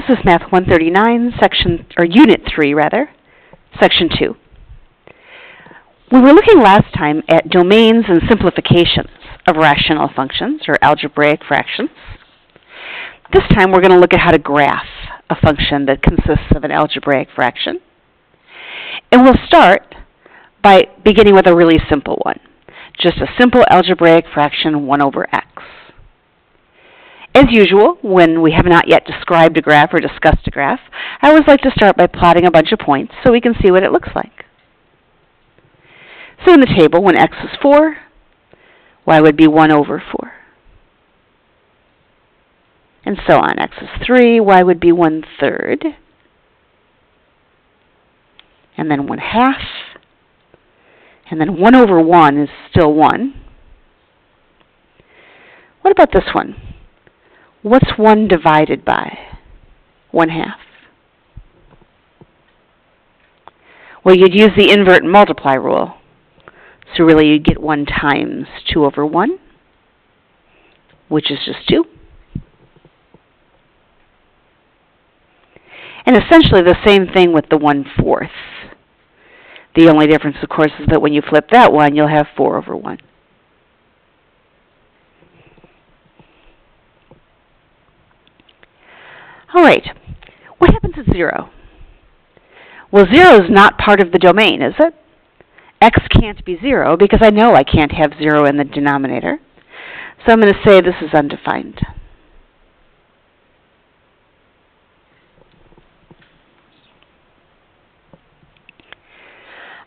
This is Math 139, Unit 3, Section 2. We were looking last time at domains and simplifications of rational functions, or algebraic fractions. This time we're going to look at how to graph a function that consists of an algebraic fraction. And we'll start by beginning with a really simple one. Just a simple algebraic fraction, 1 over x. As usual, when we have not yet described a graph or discussed a graph, I always like to start by plotting a bunch of points so we can see what it looks like. So in the table, when x is 4, y would be 1 over 4. And so on. X is 3, y would be 1/3. And then 1/2. And then 1 over 1 is still 1. What about this one? What's 1 divided by? 1/2. Well, you'd use the invert and multiply rule. So really you'd get 1 times 2 over 1, which is just 2. And essentially the same thing with the 1/4. The only difference, of course, is that when you flip that one, you'll have 4 over 1. All right, what happens at 0? Well, 0 is not part of the domain, is it? X can't be 0 because I know I can't have 0 in the denominator. So I'm going to say this is undefined.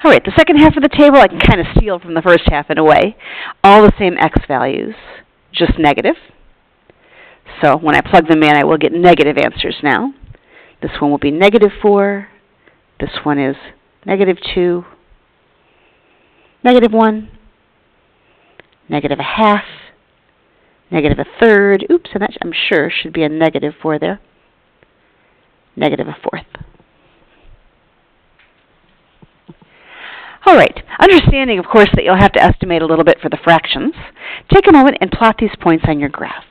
All right, the second half of the table I can kind of steal from the first half in a way. All the same x values, just negative. So when I plug them in, I will get negative answers now. This one will be -4. This one is -2, -1, -1/2, -1/3. Oops, and that I'm sure should be a -4 there. -1/4. All right, understanding, of course, that you'll have to estimate a little bit for the fractions, take a moment and plot these points on your graph.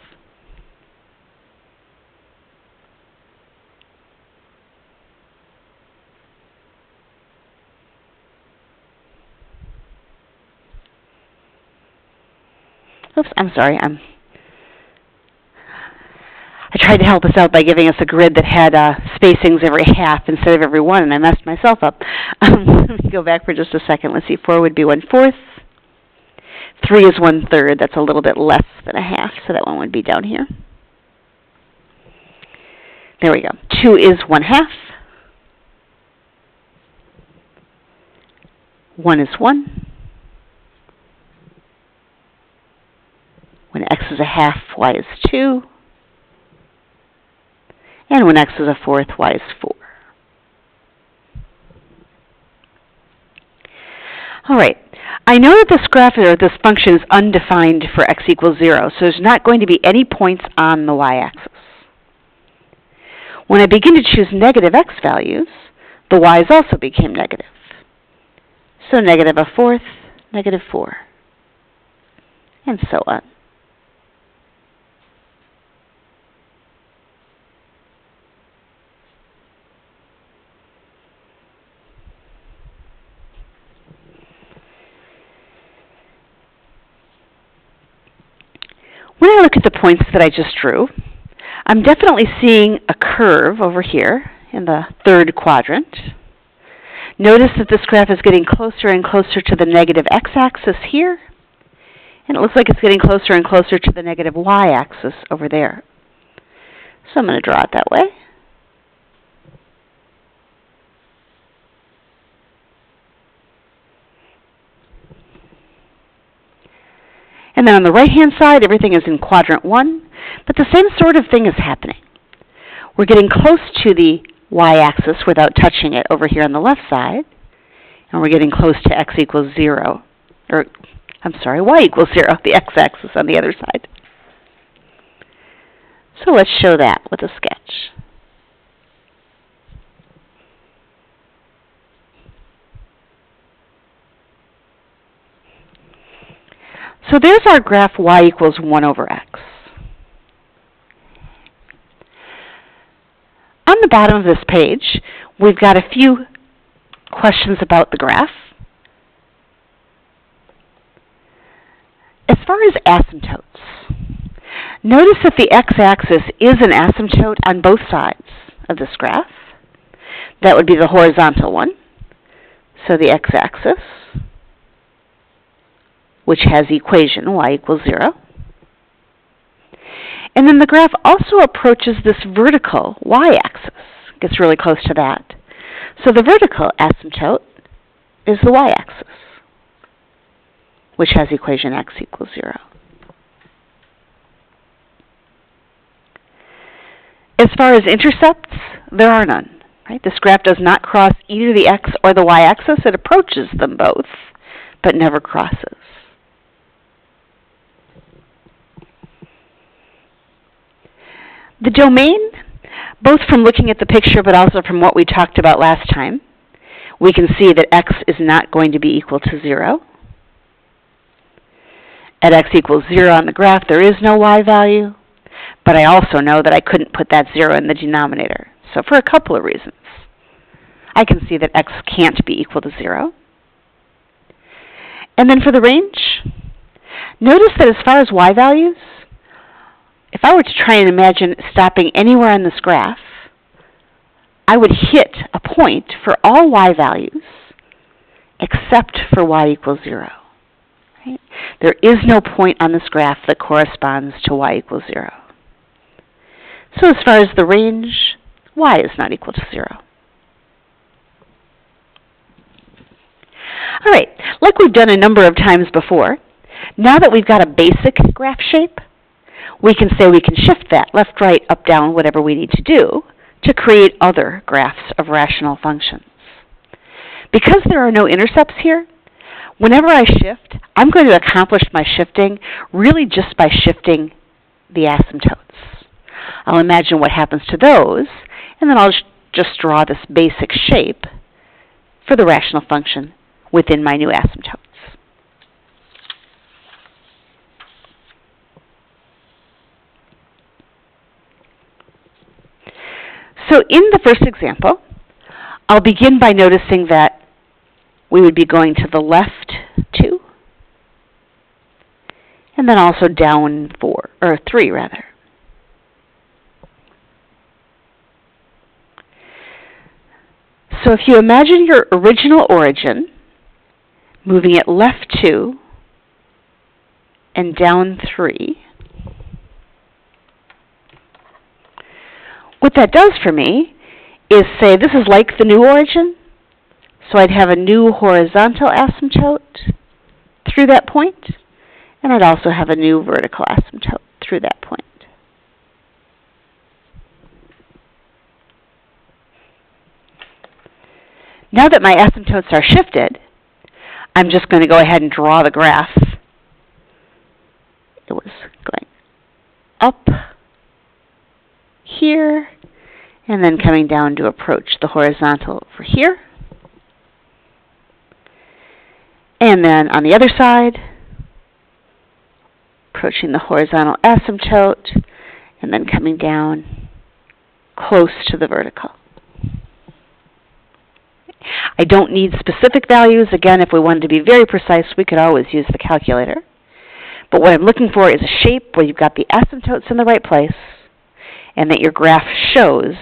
Oops, I'm sorry. I tried to help us out by giving us a grid that had spacings every half instead of every one, and I messed myself up. Let me go back for just a second. Let's see. 4 would be 1/4. 3 is 1/3. That's a little bit less than a half, so that one would be down here. There we go. 2 is 1/2. 1 is 1. When x is 1/2, y is 2. And when x is 1/4, y is 4. All right. I know that this graph or this function is undefined for x equals 0, so there's not going to be any points on the y-axis. When I begin to choose negative x values, the y's also became negative. So -1/4, -4, and so on. When I look at the points that I just drew, I'm definitely seeing a curve over here in the third quadrant. Notice that this graph is getting closer and closer to the negative x-axis here, and it looks like it's getting closer and closer to the negative y-axis over there. So I'm going to draw it that way. And then on the right-hand side, everything is in quadrant 1, but the same sort of thing is happening. We're getting close to the y-axis without touching it over here on the left side, and we're getting close to x equals 0, or I'm sorry, y equals 0, the x-axis on the other side. So let's show that with a sketch. So there's our graph y equals 1 over x. on the bottom of this page, we've got a few questions about the graph. As far as asymptotes, notice that the x-axis is an asymptote on both sides of this graph. That would be the horizontal one. So the x-axis, which has the equation y equals 0. And then the graph also approaches this vertical y-axis, gets really close to that. So the vertical asymptote is the y-axis, which has the equation x equals 0. As far as intercepts, there are none. Right? This graph does not cross either the x or the y-axis. It approaches them both, but never crosses. The domain, both from looking at the picture but also from what we talked about last time, we can see that x is not going to be equal to 0. At x equals 0 on the graph, there is no y value, but I also know that I couldn't put that 0 in the denominator. So for a couple of reasons, I can see that x can't be equal to 0. And then for the range, notice that as far as y values, if I were to try and imagine stopping anywhere on this graph, I would hit a point for all y values except for y equals 0. Right? There is no point on this graph that corresponds to y equals 0. So as far as the range, y is not equal to 0. All right, like we've done a number of times before, now that we've got a basic graph shape, we can say we can shift that left, right, up, down, whatever we need to do to create other graphs of rational functions. Because there are no intercepts here, whenever I shift, I'm going to accomplish my shifting really just by shifting the asymptotes. I'll imagine what happens to those, and then I'll just draw this basic shape for the rational function within my new asymptotes. So in the first example, I'll begin by noticing that we would be going to the left 2, and then also down 3 rather. So if you imagine your original origin, moving it left 2 and down 3, what that does for me is say this is like the new origin, so I'd have a new horizontal asymptote through that point, and I'd also have a new vertical asymptote through that point. Now that my asymptotes are shifted, I'm just going to go ahead and draw the graph. It was going up here, and then coming down to approach the horizontal over here. And then on the other side, approaching the horizontal asymptote, and then coming down close to the vertical. I don't need specific values. Again, if we wanted to be very precise, we could always use the calculator. But what I'm looking for is a shape where you've got the asymptotes in the right place, and that your graph shows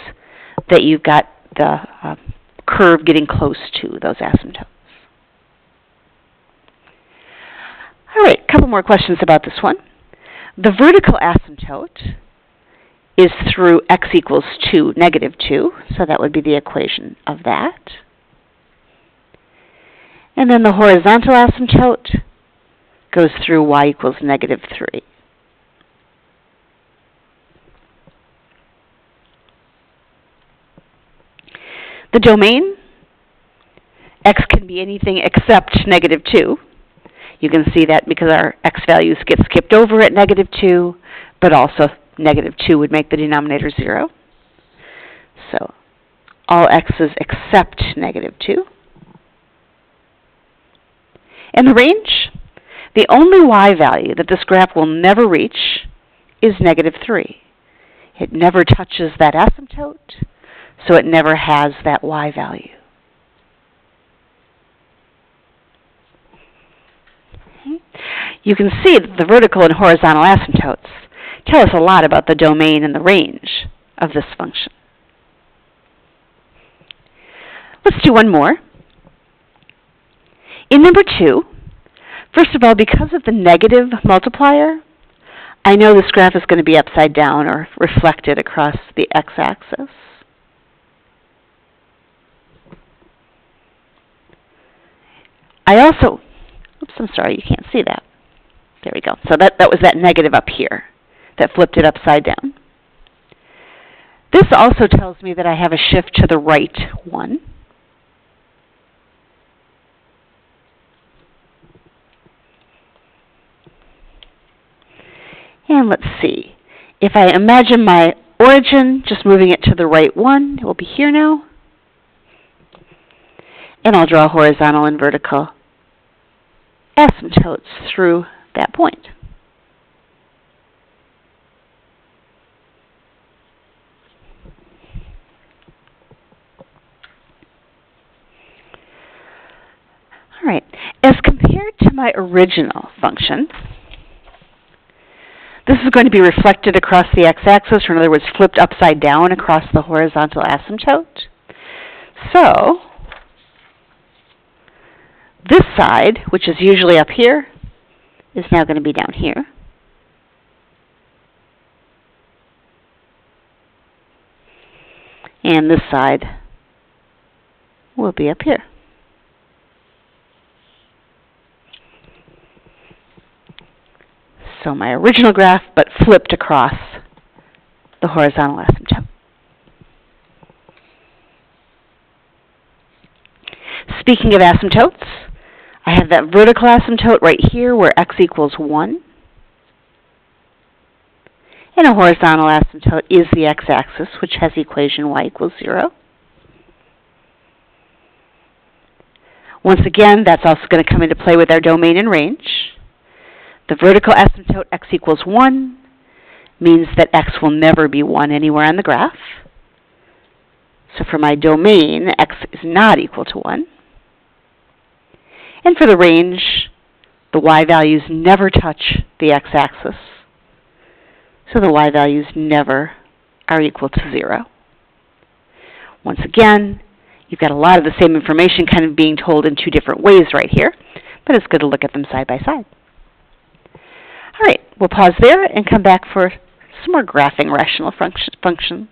that you've got the curve getting close to those asymptotes. All right, a couple more questions about this one. The vertical asymptote is through x equals 2, negative 2, so that would be the equation of that. And then the horizontal asymptote goes through y equals negative 3. The domain, x can be anything except negative 2. You can see that because our x values get skipped over at negative 2, but also negative 2 would make the denominator 0. So all x's except negative 2. And the range, the only y value that this graph will never reach is negative 3. It never touches that asymptote, so it never has that y value. Okay. You can see that the vertical and horizontal asymptotes tell us a lot about the domain and the range of this function. Let's do one more. In number 2, first of all, because of the negative multiplier, I know this graph is going to be upside down or reflected across the x-axis. I also, oops, I'm sorry, you can't see that. There we go. So that was that negative up here that flipped it upside down. This also tells me that I have a shift to the right 1. And let's see. If I imagine my origin, just moving it to the right 1, it will be here now. And I'll draw horizontal and vertical asymptotes through that point. All right. As compared to my original function, this is going to be reflected across the x-axis, or in other words, flipped upside down across the horizontal asymptote. So, this side, which is usually up here, is now going to be down here. And this side will be up here. So my original graph, but flipped across the horizontal asymptote. Speaking of asymptotes, I have that vertical asymptote right here where x equals 1. And a horizontal asymptote is the x-axis, which has equation y equals 0. Once again, that's also going to come into play with our domain and range. The vertical asymptote x equals 1 means that x will never be 1 anywhere on the graph. So for my domain, x is not equal to 1. And for the range, the y values never touch the x-axis. So the y values never are equal to 0. Once again, you've got a lot of the same information kind of being told in 2 different ways right here, but it's good to look at them side by side. All right, we'll pause there and come back for some more graphing rational functions.